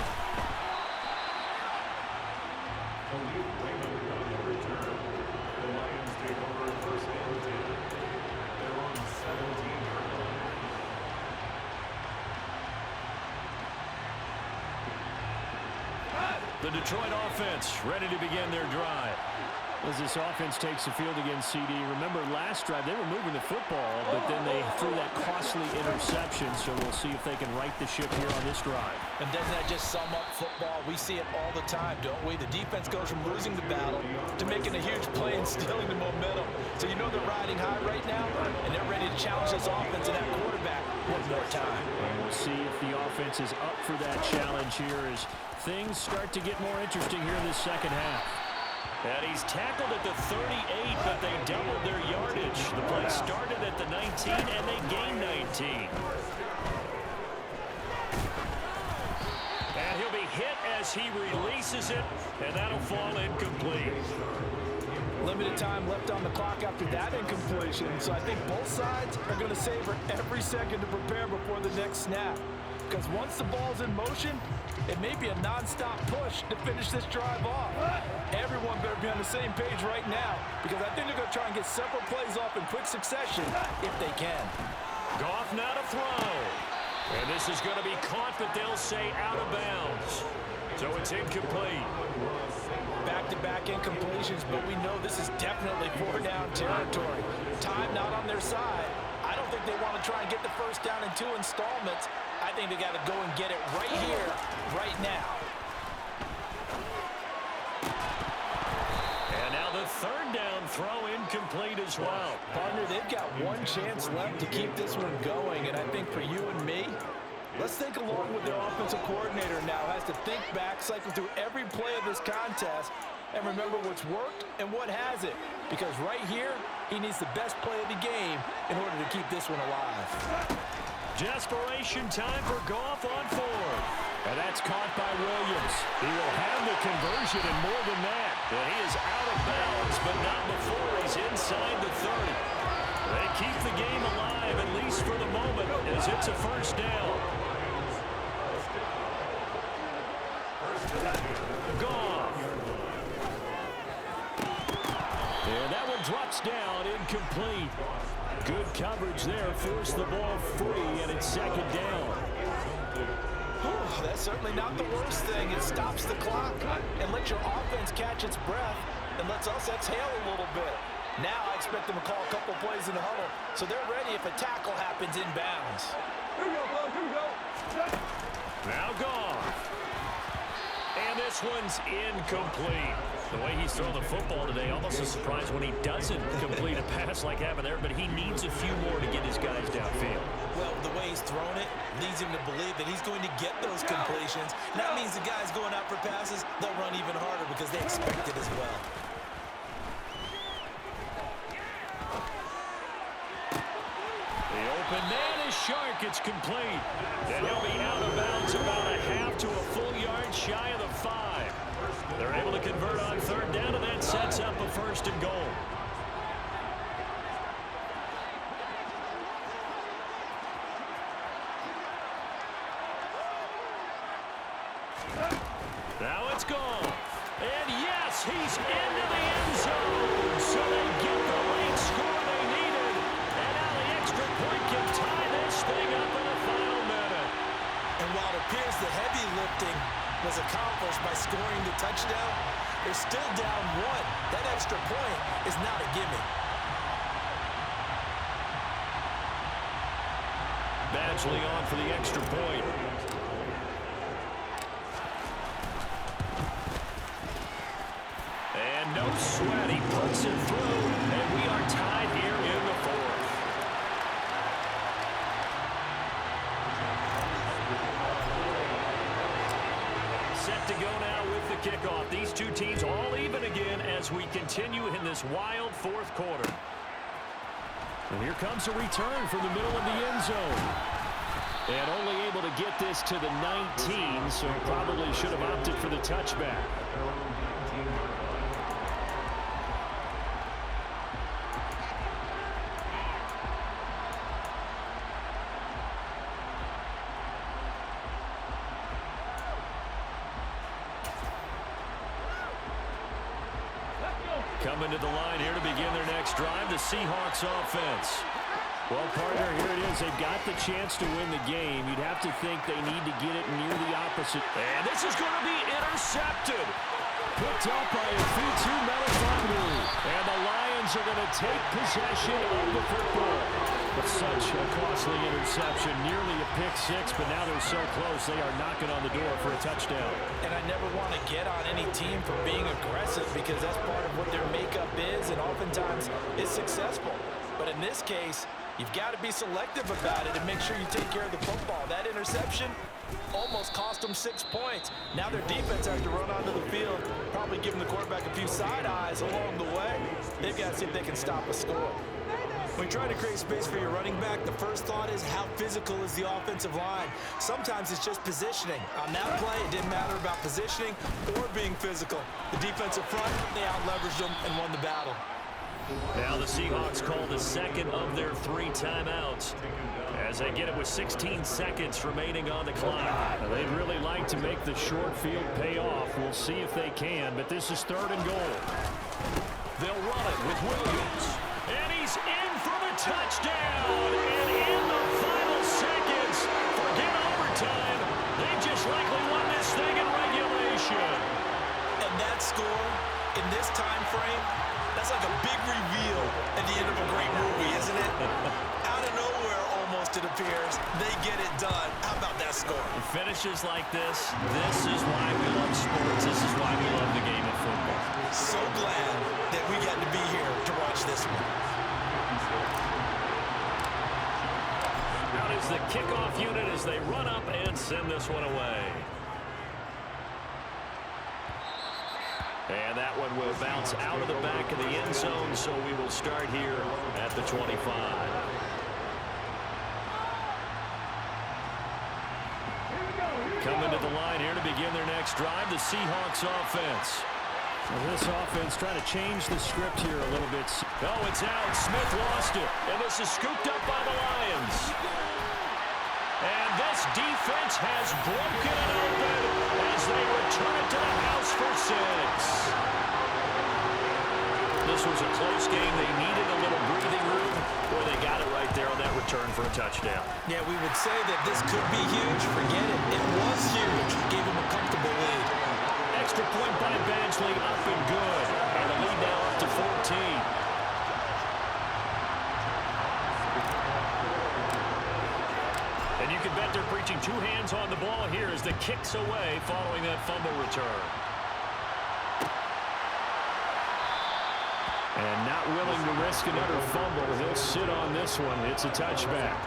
Speaker 3: Raymond on the return. The Lions take over 1st and 10. They're on 17-yard line.
Speaker 1: The Detroit offense ready to begin their drive.
Speaker 4: As this offense takes the field against CD, remember last drive they were moving the football, but then they threw that costly interception, so we'll see if they can right the ship here on this drive.
Speaker 2: And doesn't that just sum up football? We see it all the time, don't we? The defense goes from losing the battle to making a huge play and stealing the momentum. So you know they're riding high right now, and they're ready to challenge this offense and that quarterback one more time.
Speaker 4: And we'll see if the offense is up for that challenge here as things start to get more interesting here in this second half.
Speaker 1: And he's tackled at the 38, but they doubled their yardage. The play started at the 19, and they gained 19. And he'll be hit as he releases it, and that'll fall incomplete.
Speaker 2: Limited time left on the clock after that incompletion, so I think both sides are going to savor every second to prepare before the next snap. Because once the ball's in motion, it may be a non-stop push to finish this drive off. Everyone better be on the same page right now, because I think they're going to try and get several plays off in quick succession if they can.
Speaker 1: Goff now to throw. And this is going to be caught, but they'll say out of bounds. So it's incomplete.
Speaker 2: Back-to-back incompletions, but we know this is definitely 4-down territory. Time not on their side. I don't think they want to try and get the first down in 2 installments. I think they got to go and get it right here, right now.
Speaker 1: And now the 3rd down throw incomplete as well.
Speaker 2: Partner, they've got one chance left to keep this one going, and I think for you and me, let's think along with their offensive coordinator now. Has to think back, cycle through every play of this contest, and remember what's worked and what hasn't. Because right here, he needs the best play of the game in order to keep this one alive.
Speaker 1: Desperation time for Goff on 4th. And that's caught by Williams. He will have the conversion and more than that. And he is out of bounds, but not before he's inside the 30. They keep the game alive, at least for the moment, as it's a 1st down. Goff. And that one drops down, incomplete. Good coverage there, forced the ball free, and it's 2nd down.
Speaker 2: That's certainly not the worst thing. It stops the clock and lets your offense catch its breath and lets us exhale a little bit. Now I expect them to call a couple plays in the huddle, so they're ready if a tackle happens inbounds.
Speaker 3: Here we go.
Speaker 1: Now Goff. And this one's incomplete. The way he's thrown the football today, almost a surprise when he doesn't complete a pass like happened there, but he needs a few more to get his guys downfield.
Speaker 2: Well, the way he's thrown it leads him to believe that he's going to get those completions. And that means the guys going out for passes, they'll run even harder because they expect it as well.
Speaker 1: The open man is Shark. It's complete. And he'll be out of bounds about a half to a full yard shy of the 5. They're able to convert on 3rd down, and that sets up a 1st and goal. Now it's gone. And yes, he's into the end zone. So they get the late score they needed. And now the extra point can tie this thing up in the final minute.
Speaker 2: And while it appears the heavy lifting was accomplished by scoring the touchdown, they're still down 1. That extra point is not a gimme.
Speaker 1: Badgley on for the extra point. puts it through, and we are tied here in the fourth. Set to go now with the kickoff. These two teams all even again as we continue in this wild fourth quarter. And here comes a return from the middle of the end zone. And only able to get this to the 19, so probably should have opted for the touchback. Coming to the line here to begin their next drive, the Seahawks offense. Well, partner, here it is. They've got the chance to win the game. You'd have to think they need to get it near the opposite. And this is going to be intercepted. Picked up by a Fitu Melifonwu. And the Lions are going to take possession of the football. But such a costly interception, nearly a pick six, but now they're so close they are knocking on the door for a touchdown.
Speaker 2: And I never want to get on any team for being aggressive because that's part of what their makeup is, and oftentimes it's successful. But in this case, you've got to be selective about it and make sure you take care of the football. That interception almost cost them 6 points. Now their defense has to run onto the field, probably giving the quarterback a few side eyes along the way. They've got to see if they can stop a score.
Speaker 5: When you're trying to create space for your running back, the first thought is how physical is the offensive line. Sometimes it's just positioning. On that play, it didn't matter about positioning or being physical. The defensive front, they out-leveraged them and won the battle.
Speaker 1: Now the Seahawks call the second of their 3 timeouts as they get it with 16 seconds remaining on the clock.
Speaker 4: They'd really like to make the short field pay off. We'll see if they can, but this is 3rd and goal.
Speaker 1: They'll run it with Williams. And he's in for the touchdown. And in the final seconds, forget overtime. They just likely won this thing in regulation.
Speaker 5: And that score, in this time frame, that's like a big reveal at the end of a great movie, isn't it? Out of nowhere, almost, it appears, they get it done. How about that score?
Speaker 1: Finishes like this is why we love sports. This is why we love the game of football.
Speaker 5: So glad that we got to be here to watch this one.
Speaker 1: Out is the kickoff unit as they run up and send this one away. And that one will bounce out of the back of the end zone, so we will start here at the 25. Coming to the line here to begin their next drive, the Seahawks offense.
Speaker 4: Well, this offense trying to change the script here a little bit.
Speaker 1: Oh, it's out. Smith lost it. And this is scooped up by the Lions. And this defense has broken it open as they return it to the house for 6. This was a close game. They needed a little breathing room, where they got it right there on that return for a touchdown.
Speaker 5: Yeah, we would say that this could be huge. Forget it. It was huge. Gave them a comfortable lead.
Speaker 1: Extra point by Badgley, up and good. And the lead now up to 14. And you can bet they're preaching 2 hands on the ball here as the kick's away following that fumble return.
Speaker 4: And not willing to risk another fumble. He'll sit on this one. It's a touchback.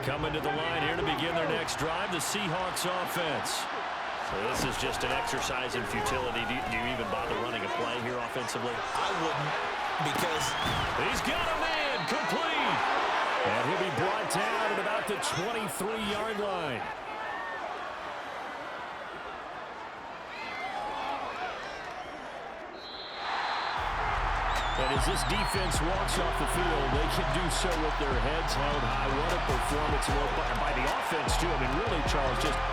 Speaker 1: Coming to the line here to begin their next drive, the Seahawks offense. So this is just an exercise in futility. Do you even bother running a play here offensively?
Speaker 5: I wouldn't, because
Speaker 1: he's got a man complete.
Speaker 4: And he'll be brought down at about the 23-yard line. And as this defense walks off the field, they can do so with their heads held high. What a performance by the offense, too. I mean, really, Charles, just